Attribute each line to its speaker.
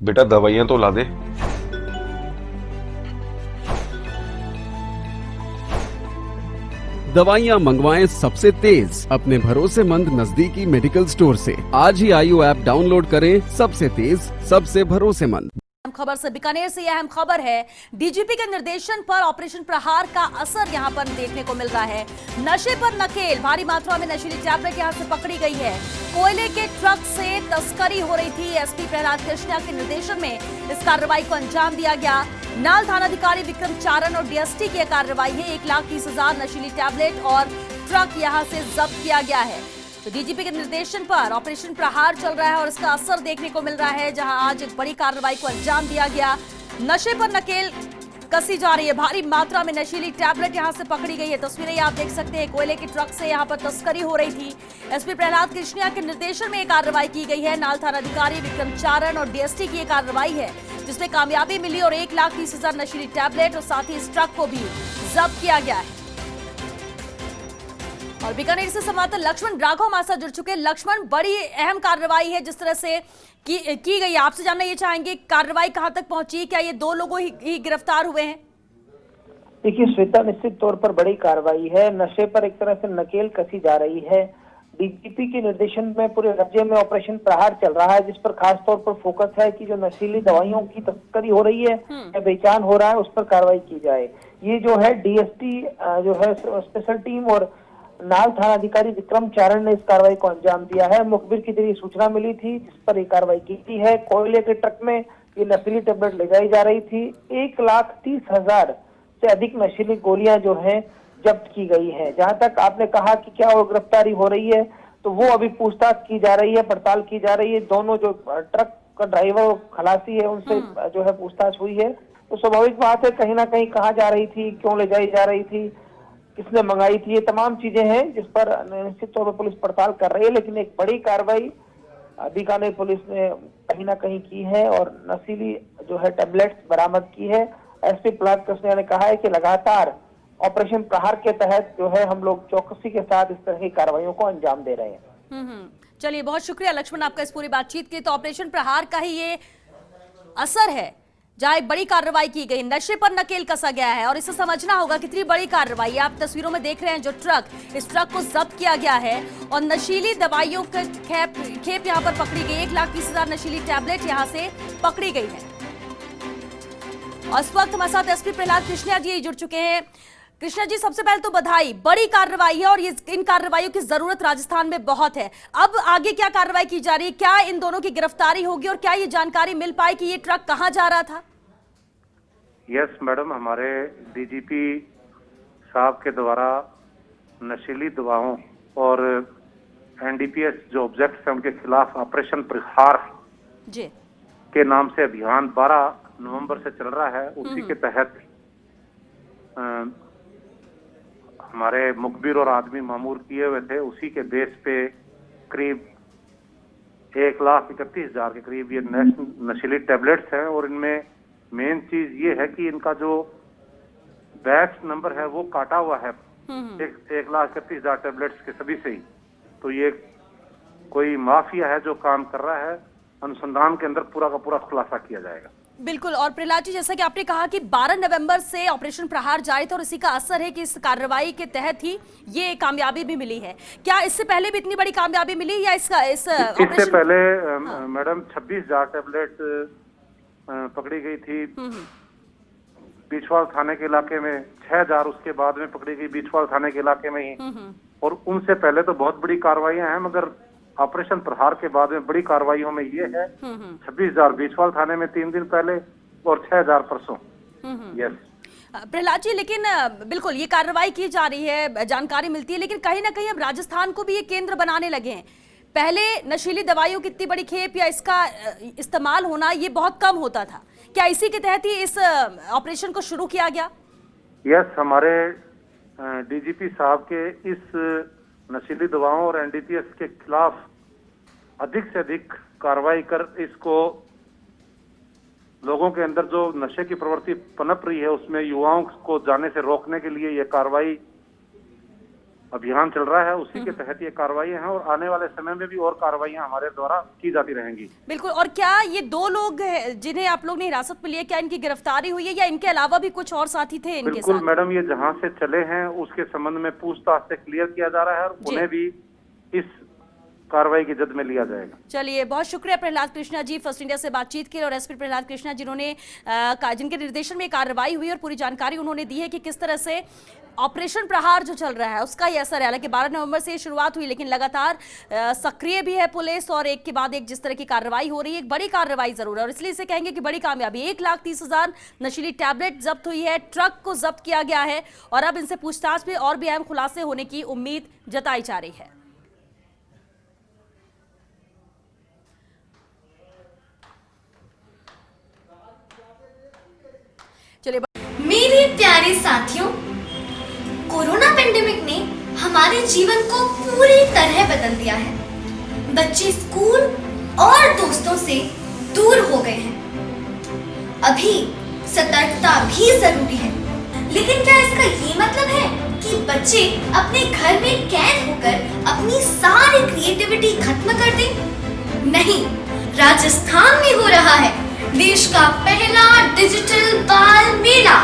Speaker 1: बेटा दवाइयां तो ला दे।
Speaker 2: दवाइयाँ मंगवाएं सबसे तेज अपने भरोसेमंद नजदीकी मेडिकल स्टोर से। आज ही आयु ऐप डाउनलोड करें। सबसे तेज, सबसे भरोसेमंद।
Speaker 3: अहम खबर से बीकानेर से यह अहम खबर है। डीजीपी के निर्देशन पर ऑपरेशन प्रहार का असर यहां पर देखने को मिल रहा है। नशे पर नकेल, भारी मात्रा में नशीली टैबलेट यहां से पकड़ी गई है। कोयले के ट्रक से तस्करी हो रही थी। एसपी प्रहलाद कृष्णा के निर्देशन में इस कार्रवाई को अंजाम दिया गया। नाल थानाधिकारी विक्रम चारण और डीएसटी की कार्रवाई है। 1,30,000 नशीली टैबलेट और ट्रक यहां से जब्त किया गया है। तो डीजीपी के निर्देशन पर ऑपरेशन प्रहार चल रहा है और इसका असर देखने को मिल रहा है, जहां आज एक बड़ी कार्रवाई को अंजाम दिया गया। नशे पर नकेल कसी जा रही है। भारी मात्रा में नशीली टैबलेट यहां से पकड़ी गई है। तस्वीरें आप देख सकते हैं। कोयले के ट्रक से यहां पर तस्करी हो रही थी। एसपी प्रहलाद कृष्णा के निर्देशन में कार्रवाई की गई है। नाल थानाधिकारी विक्रम चारण और डीएसटी की कार्रवाई है, जिसमें कामयाबी मिली और 1,30,000 नशीली टैबलेट और साथ ही इस ट्रक को भी जब्त किया गया है। और बीकानेर से संवाददाता लक्ष्मण राघव हमारे साथ जुड़ चुके हैं। लक्ष्मण, बड़ी अहम कार्रवाई है जिस तरह से की गई। आपसे जानना ये चाहेंगे, कार्रवाई कहां तक पहुंची? क्या ये 2 लोगों ही गिरफ्तार हुए हैं?
Speaker 4: देखिए श्वेता, निश्चित तौर पर बड़ी कार्रवाई है। नशे पर एक तरह से नकेल कसी जा रही है। डीजीपी के निर्देशन में पूरे राज्य में ऑपरेशन प्रहार चल रहा है, जिस पर खास तौर पर फोकस है कि जो नशीली दवाइयों की तस्करी हो रही है या बेचान हो रहा है, उस पर कार्रवाई की जाए। ये जो है डीएसटी जो है स्पेशल टीम और नाल थानाधिकारी विक्रम चारण ने इस कार्रवाई को अंजाम दिया है। मुखबिर की जरिए सूचना मिली थी, जिस पर ये कार्रवाई की है। कोयले के ट्रक में ये नशीली टेबलेट ले जाई जा रही थी। 1,30,000 से अधिक नशीली गोलियां जो हैं जब्त की गई है। जहां तक आपने कहा कि क्या वो गिरफ्तारी हो रही है, तो वो अभी पूछताछ की जा रही है, पड़ताल की जा रही है। दोनों जो ट्रक का ड्राइवर और खलासी है, उनसे जो है पूछताछ हुई है। तो स्वाभाविक बात है, कहीं ना कहीं कहाँ जा रही थी, क्यों ले जाई जा रही थी, किसने मंगाई थी, ये तमाम चीजें हैं जिस पर निश्चित तौर पर पुलिस पड़ताल कर रही है। लेकिन एक बड़ी कार्रवाई बीकानेर पुलिस ने कहीं ना कहीं की है और नशीली जो है टेबलेट्स बरामद की है। एसपी प्रहलाद कृष्णा ने कहा है कि लगातार ऑपरेशन प्रहार के तहत जो है हम लोग चौकसी के साथ इस तरह की कार्रवाइयों को अंजाम दे रहे हैं।
Speaker 3: चलिए, बहुत शुक्रिया लक्ष्मण आपका इस पूरी बातचीत के। तो ऑपरेशन प्रहार का ही ये असर है, जहां एक बड़ी कार्रवाई की गई। नशे पर नकेल कसा गया है और इसे समझना होगा कितनी बड़ी कार्रवाई है। आप तस्वीरों में देख रहे हैं जो ट्रक, इस ट्रक को जब्त किया गया है और नशीली दवाइयों का खेप यहां पर पकड़ी गई। 1,30,000 नशीली टैबलेट यहां से पकड़ी गई है। और इस वक्त हमारे साथ एसपी प्रहलाद कृष्णा जी जुड़ चुके हैं। कृष्णा जी, सबसे पहले तो बधाई, बड़ी कार्रवाई है और ये इन कार्रवाइयों की जरूरत राजस्थान में बहुत है। अब आगे क्या कार्रवाई की जा रही है? क्या इन दोनों की गिरफ्तारी होगी और क्या ये जानकारी मिल पाई कि ये ट्रक कहां जा रहा था?
Speaker 5: यस मैडम, हमारे डीजीपी साहब के द्वारा नशीली दवाओं और एनडीपीएस जो ऑब्जेक्ट्स हैं उनके खिलाफ ऑपरेशन प्रहार
Speaker 3: जी
Speaker 5: के नाम से अभियान 12 नवंबर से चल रहा है। उसी के तहत हमारे मुखबिर और आदमी मामूर किए हुए थे। उसी के बेस पे करीब 1,31,000 के करीब ये नशीली टैबलेट्स हैं और इनमें मेन चीज ये है कि इनका जो बैच नंबर है वो काटा हुआ है 1,31,000 टैबलेट्स के सभी से ही। तो ये कोई माफिया है जो काम कर रहा है। अनुसंधान के अंदर पूरा का पूरा खुलासा किया जाएगा।
Speaker 3: बिल्कुल। और प्रहलाद जी, जैसा कि आपने कहा कि 12 नवंबर से ऑपरेशन प्रहार जारी था और इसी का असर है कि इस कार्रवाई के तहत ही ये कामयाबी भी मिली है। क्या इससे पहले भी इतनी बड़ी कामयाबी मिली या
Speaker 5: इससे पहले मैडम 26,000 टैबलेट पकड़ी गई थी बीचवाल थाने के इलाके में। 6,000 उसके बाद में पकड़ी गई बीचवाल थाने के इलाके में ही। और उनसे पहले तो बहुत बड़ी कार्रवाइयां हैं, मगर ऑपरेशन प्रहार के बाद में बड़ी कार्रवाइयों में ये है 26,000 बीचवाल थाने में 3 दिन पहले और 6,000 परसों। यस
Speaker 3: प्रहलाद जी, लेकिन बिल्कुल ये कार्रवाई की जा रही है, जानकारी मिलती है, लेकिन कहीं ना कहीं अब राजस्थान को भी ये केंद्र बनाने लगे हैं। पहले नशीली दवाइयों की इतनी बड़ी खेप या इसका इस्तेमाल होना ये बहुत कम होता था। क्या इसी के तहत ही इस ऑपरेशन को शुरू किया गया?
Speaker 5: यस, हमारे डीजीपी साहब के इस नशीली दवाओं और एनडीपीएस के खिलाफ अधिक से अधिक कार्रवाई कर इसको लोगों के अंदर जो नशे की प्रवृत्ति पनप रही है उसमें युवाओं को जाने से रोकने के लिए यह कार्रवाई अभियान चल रहा है, उसी के तहत ये कार्रवाई है और आने वाले समय में भी और कार्रवाइयां हमारे द्वारा की जाती रहेंगी।
Speaker 3: बिल्कुल। और क्या ये 2 लोग जिन्हें आप लोग ने हिरासत में लिया, क्या इनकी गिरफ्तारी हुई है या इनके अलावा भी कुछ और साथी थे इनके
Speaker 5: बिल्कुल
Speaker 3: साथ?
Speaker 5: मैडम, ये जहां से चले हैं उसके संबंध में पूछताछ से क्लियर किया जा रहा है और उन्हें भी इस कार्रवाई की जद में लिया जाएगा।
Speaker 3: चलिए, बहुत शुक्रिया प्रहलाद कृष्णा जी फर्स्ट इंडिया से बातचीत के लिए, और एसपी प्रहलाद कृष्णा जिन्होंने जिनके निर्देशन में कार्रवाई हुई और पूरी जानकारी उन्होंने दी है कि किस तरह से ऑपरेशन प्रहार जो चल रहा है उसका ये असर है। हालांकि 12 नवंबर से शुरुआत हुई, लेकिन लगातार सक्रिय भी है पुलिस और एक के बाद एक जिस तरह की कार्रवाई हो रही है, एक बड़ी कार्रवाई जरूर है और इसलिए इसे कहेंगे कि बड़ी कामयाबी। 1,30,000 नशीली टैबलेट जब्त हुई है, ट्रक को जब्त किया गया है और अब इनसे पूछताछ में और भी अहम खुलासे होने की उम्मीद जताई जा रही है। चलिए,
Speaker 1: मेरे प्यारे साथियों, कोरोना पेंडेमिक ने हमारे जीवन को पूरी तरह बदल दिया है। बच्चे स्कूल और दोस्तों से दूर हो गए हैं। अभी सतर्कता भी जरूरी है, लेकिन क्या इसका ये मतलब है कि बच्चे अपने घर में कैद होकर अपनी सारी क्रिएटिविटी खत्म कर दें? नहीं, राजस्थान में हो रहा है देश का पहला डिजिटल बाल मेला।